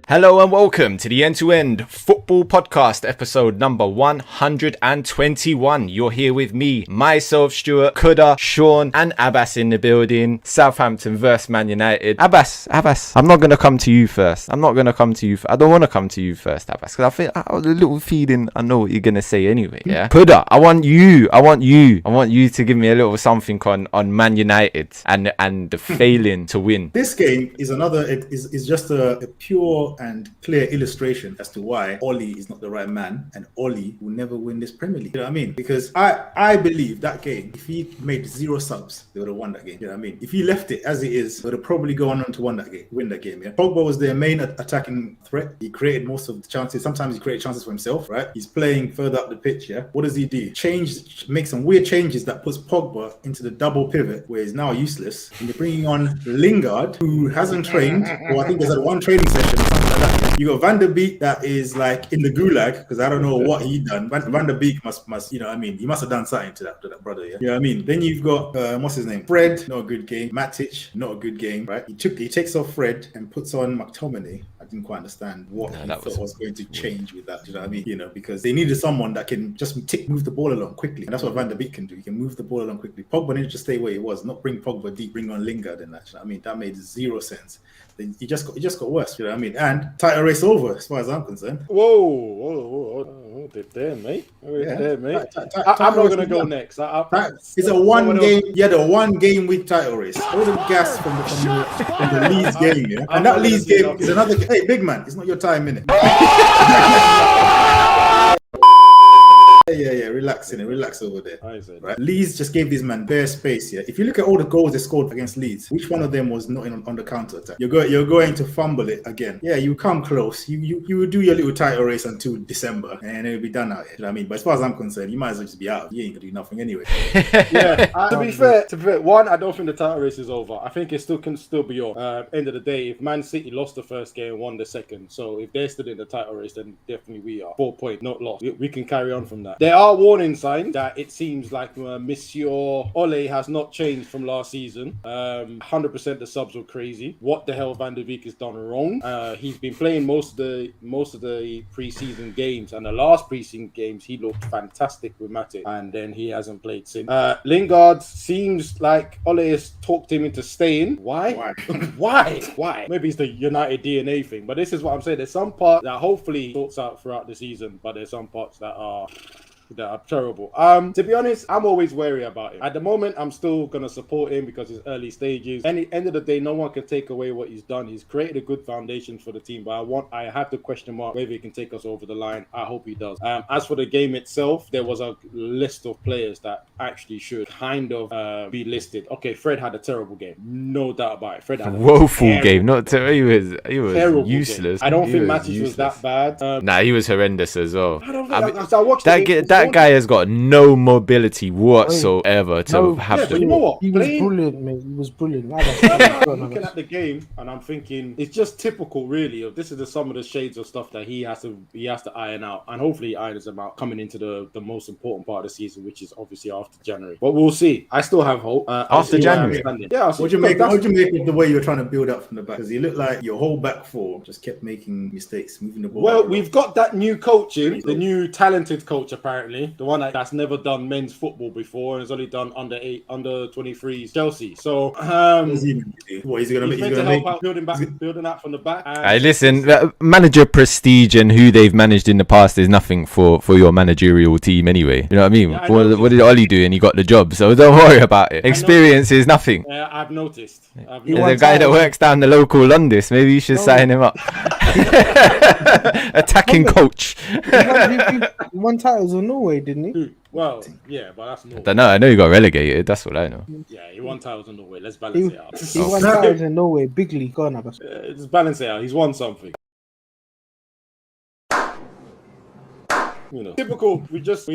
Hello and welcome to the End-to-End Football Podcast, episode number 121. You're here with me, myself, Stuart, Kuda, Sean, and Abass in the building. Southampton versus Man United. Abass, I'm not going to come to you first. I don't want to come to you first, Abass, because I feel a little feeling I know what you're going to say anyway, yeah? Kuda, I want you to give me a little something on Man United and the failing to win. This game is just a pure and clear illustration as to why Oli is not the right man and Oli will never win this Premier League. You know what I mean? Because I believe that game, if he made 0 subs, they would have won that game. You know what I mean? If he left it as it is, they would have probably gone on to win that game. Yeah. Pogba was their main attacking threat. He created most of the chances. Sometimes he created chances for himself, right? He's playing further up the pitch, yeah? What does he do? Make some weird changes that puts Pogba into the double pivot where he's now useless. And you're bringing on Lingard, who hasn't trained, or I think there's had one training session or something like that. You got Van der Beek that is like in the gulag because I don't know what he done. Van der Beek must you know what I mean? He must have done something to that brother, yeah. You know what I mean? Then you've got what's his name? Fred, not a good game. Matic, not a good game, right? He takes off Fred and puts on McTominay. I didn't quite understand what he thought was going to change with that. You know what I mean? You know, because they needed someone that can just move the ball along quickly, and that's what Van der Beek can do. He can move the ball along quickly. Pogba needed to stay where he was, not bring Pogba deep, bring on Lingard and that. You know what I mean? That made 0 sense. He just got worse, you know what I mean? And title race over, as far as I'm concerned. Whoa, dip there, mate. I'm not gonna go next. It's a one game. Yeah, the 1 game week title race. All the gas from the Leeds game, yeah. And that Leeds game is another. Hey, big man, it's not your time, innit? Yeah, relax over there. Right? Leeds just gave this man bare space. Yeah, if you look at all the goals they scored against Leeds, which one of them was not on the counter attack? You're going to fumble it again. Yeah, you come close. You will do your little title race until December, and it'll be done out here. You know what I mean? But as far as I'm concerned, you might as well just be out. You ain't gonna do nothing anyway. To be fair, one, I don't think the title race is over. I think it can still be on. End of the day, if Man City lost the first game, won the second, so if they're still in the title race, then definitely we are 4 points, not lost. We can carry on from that. There are warning signs that it seems like Monsieur Ole has not changed from last season. 100% the subs were crazy. What the hell Van der Beek has done wrong? He's been playing most of the preseason games, and the last preseason games he looked fantastic with Matic, and then he hasn't played since. Lingard seems like Ole has talked him into staying. Why? Why? Maybe it's the United DNA thing, but this is what I'm saying. There's some parts that hopefully sorts out throughout the season, but there's some parts that are terrible. To be honest, I'm always wary about him. At the moment, I'm still gonna support him because it's early stages. And at the end of the day, no one can take away what he's done. He's created a good foundation for the team, but I have to question mark whether he can take us over the line. I hope he does. As for the game itself, there was a list of players that actually should kind of be listed. Okay, Fred had a terrible game, no doubt about it. Fred had a woeful game. Not he was useless. Game. I don't think Matic was that bad. Nah, he was horrendous as well. I don't think I watched that guy has got no mobility whatsoever to have to. You know what? He was brilliant, mate. He was brilliant. I'm looking at the game and I'm thinking it's just typical, really. Of this is some of the shades of stuff that he has to iron out, and hopefully he irons them out coming into the most important part of the season, which is obviously after January. But we'll see. I still have hope. After January, yeah. What do you make of the way you're trying to build up from the back? Because you look like your whole back four just kept making mistakes, moving the ball. Well, we've got that new coach in, the new talented coach apparently. The one that's never done men's football before and has only done under 23s Chelsea. So he's going to help out building out from the back. Listen, manager prestige and who they've managed in the past is nothing for your managerial team anyway. You know what I mean? Yeah, what did Oli do? And he got the job, so don't worry about it. Experience is nothing. I've noticed. There's a guy that works down the local Londis. Maybe you should sign him up. Attacking coach. He won titles in Norway, didn't he? Well, yeah, but that's Norway. I don't know. I know he got relegated. That's what I know. Yeah, he won titles in Norway. Let's balance it out. He won titles in Norway. Big league. Go on, Abass. Let's balance it out. He's won something. typical. We just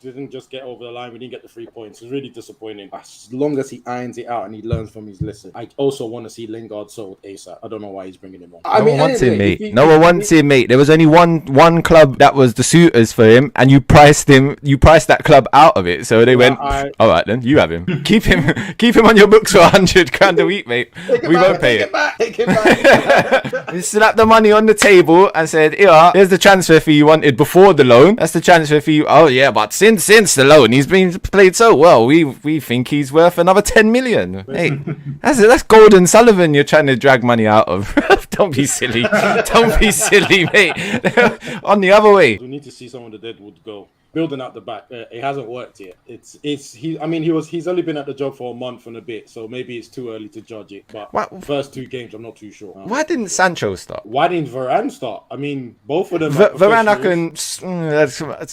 didn't just get over the line. We didn't get the 3 points. It's really disappointing. As long as he irons it out and he learns from his lesson, I also want to see Lingard sold ASAP. I don't know why he's bringing him on. No one wants him, mate. No one wants him, mate. There was only one club that was the suitors for him, and you priced that club out of it. So they went, all right, then you have him. Keep him on your books for 100 grand a week, mate. We won't pay it. Take it back. He slapped the money on the table and said, here's the transfer fee you wanted before the loan. That's the transfer fee. Oh yeah, but since the loan, he's been played so well. We think he's worth another 10 million. Hey, that's Golden Sullivan you're trying to drag money out of. Don't be silly. Don't be silly, mate. On the other way. We need to see some of the deadwood go. Building out the back, it hasn't worked yet. He's only been at the job for a month and a bit, so maybe it's too early to judge it. But first 2 games, I'm not too sure. Why didn't Sancho start? Why didn't Varane start? I mean, both of them. Varane, I can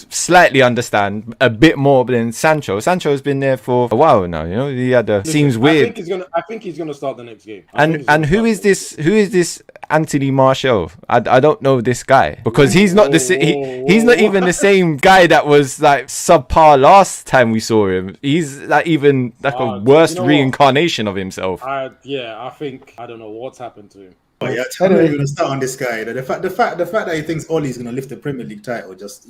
slightly understand a bit more than Sancho. Sancho's been there for a while now. He had seems weird. I think he's gonna start the next game. And who is this? Who is this Anthony Martial? I don't know this guy because he's not he's not even the same guy that was like subpar last time we saw him. He's like even like a worse reincarnation of himself. I think I don't know what's happened to him. But yeah, I'm not even gonna start on this guy. The fact that he thinks Ollie's gonna lift the Premier League title just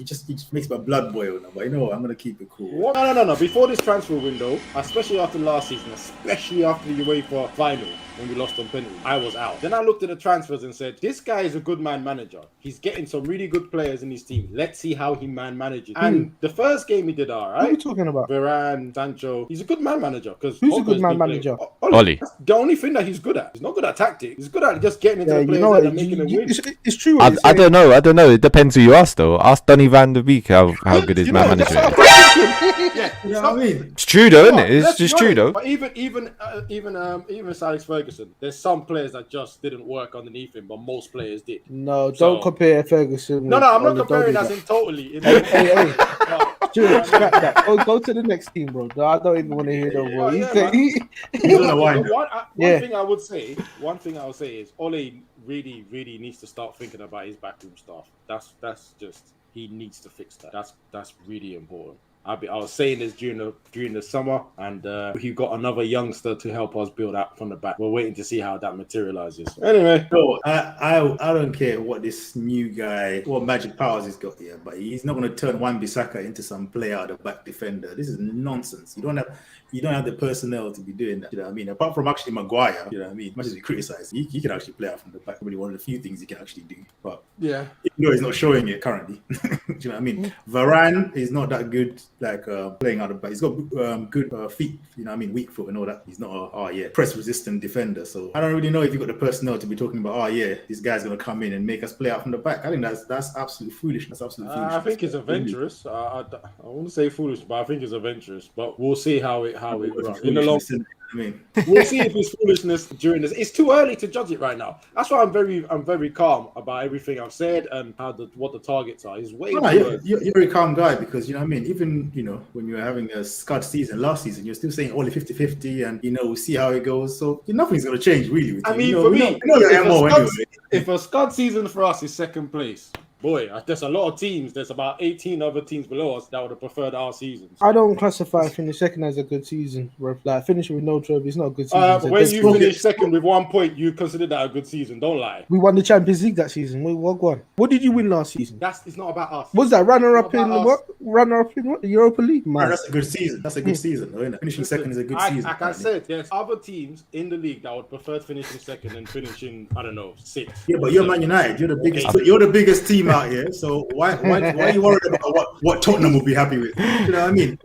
makes my blood boil now. But you know what? I'm gonna keep it cool. No. Before this transfer window, especially after last season, especially after the UEFA final when we lost on penalty, I was out. Then I looked at the transfers and said, this guy is a good man manager. He's getting some really good players in his team. Let's see how he man manages. And the first game he did all right. What are you talking about? Varane, Sancho. He's a good man manager. Who's a good man manager? Ollie. That's the only thing that he's good at. He's not good at tactics. He's good at just getting into the players and making them win. It's true. I don't know. It depends who you ask, though. Ask Donny van der Beek how good his man management is. You know what I mean? It's true, though, isn't it? It's just true, though. But even Sir Alex Ferguson, there's some players that just didn't work underneath him, but most players did. No, don't compare Ferguson. No, I'm not comparing as in totally. Hey. Stuart, scrap that. Go to the next team, bro. I don't even want to hear that, bro. One thing I would say is Ole really needs to start thinking about his backroom staff. That's just, he needs to fix that. That's really important. I was saying this during the summer, and he got another youngster to help us build up from the back. We're waiting to see how that materializes. Anyway, no, I don't care what this new guy, what magic powers he's got here, but he's not going to turn Wan-Bissaka into some player out of back defender. This is nonsense. You don't have the personnel to be doing that. You know what I mean? Apart from actually Maguire, you know what I mean? Much as we criticize, he can actually play out from the back. Probably one of the few things he can actually do. But yeah, he's not showing it currently. Do you know what I mean? Varane is not that good, like playing out of back. He's got good feet. You know what I mean? Weak foot and all that. He's not a press resistant defender. So I don't really know if you've got the personnel to be talking about. This guy's gonna come in and make us play out from the back. I think that's absolutely foolish. That's absolutely foolish. I think it's adventurous. I won't say foolish, but I think it's adventurous. But we'll see how it runs in the long. We'll see if it's foolishness during this. It's too early to judge it right now. That's why I'm very calm about everything I've said and what the targets are. You're a very calm guy because you know what I mean. Even when you were having a scud season last season, you're still saying only 50-50, and we'll see how it goes. So nothing's gonna change really. With you. For me, if a scud season for us is second place. Boy, there's a lot of teams. There's about 18 other teams below us that would have preferred our seasons. I don't classify finish second as a good season. Like finishing with no trophy, it's not a good season. When you finish second with 1 point, you consider that a good season. Don't lie. We won the Champions League that season. What won? What did you win last season? It's not about us. Was that runner up in what? The Europa League? Man, that's a good season. That's a good season, though, isn't it? Finishing second is a good season. Like I said, there's other teams in the league that would prefer finishing second and finishing, I don't know, sixth. Yeah, but you're Man United. You're the biggest. You're the biggest team out here. So why are you worried about what Tottenham will be happy with? You know what I mean?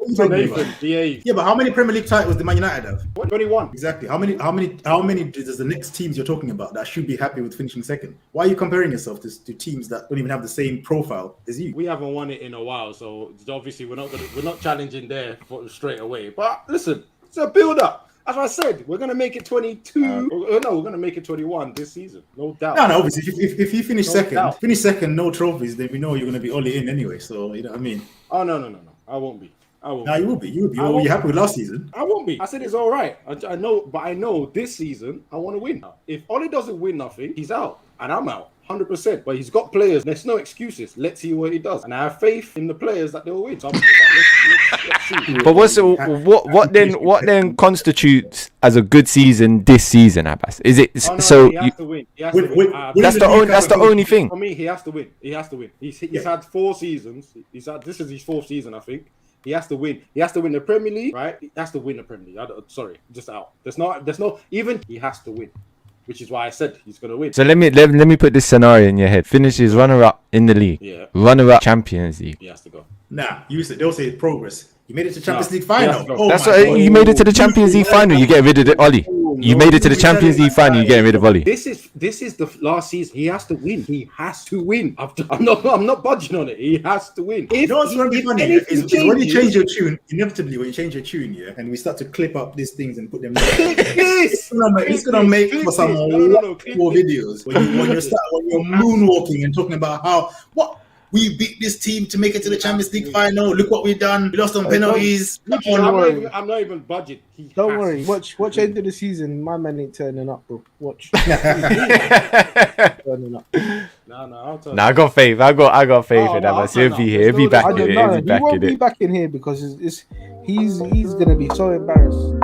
Yeah, but how many Premier League titles did Man United have? 21. Exactly. How many does the next teams you're talking about that should be happy with finishing second? Why are you comparing yourself to teams that don't even have the same profile as you? We haven't won it in a while, so obviously we're not challenging there straight away. But listen, it's a build up. As I said, we're going to make it 22. We're going to make it 21 this season. No doubt. No, obviously, if you finish second, no trophies, then we know you're going to be all in anyway. So, you know what I mean? Oh, no. I won't be. No, you will be. You will be. You happy with last season? I won't be. I said it's all right. I know this season, I want to win. If Ole doesn't win nothing, he's out. and I'm out. 100%, but he's got players. There's no excuses. Let's see what he does, and I have faith in the players that they'll win. So let's see. But what then constitutes as a good season this season, Abass? Is it Oh, no, so? he has to win. He has to win. That's the only thing. For me, he has to win. He has to win. He's had 4 seasons. This is his 4th season, I think. He has to win. He has to win the Premier League, right? He has to win the Premier League. Sorry, just out. There's no even. He has to win, which is why I said he's gonna win. So let me put this scenario in your head. Finishes runner-up in the league. Yeah. Runner-up Champions League. He has to go. Nah, they'll say progress. You made it to Champions League final. Yeah, Oh That's my what God. you made it to the Champions League final. You get rid of the Oli. You made it to the Champions League final. You getting rid of Oli. This is the last season. He has to win. He has to win. I'm not budging on it. He has to win. You know what's going to be funny is when you change your tune, inevitably when you change your tune, yeah, and we start to clip up these things and put them down, it's gonna make for some more videos when you're moonwalking and talking about how we beat this team to make it to the Champions League final. Look what we've done. We lost on penalties. I'm not even budget. Don't worry. Watch end of the season. My man ain't turning up, bro. Watch. Turning up. I'll turn I got faith. I got faith in Abass. He'll be here. He'll be back I in don't it. know. He'll be He back won't in be it. back in here because he's gonna be so embarrassed.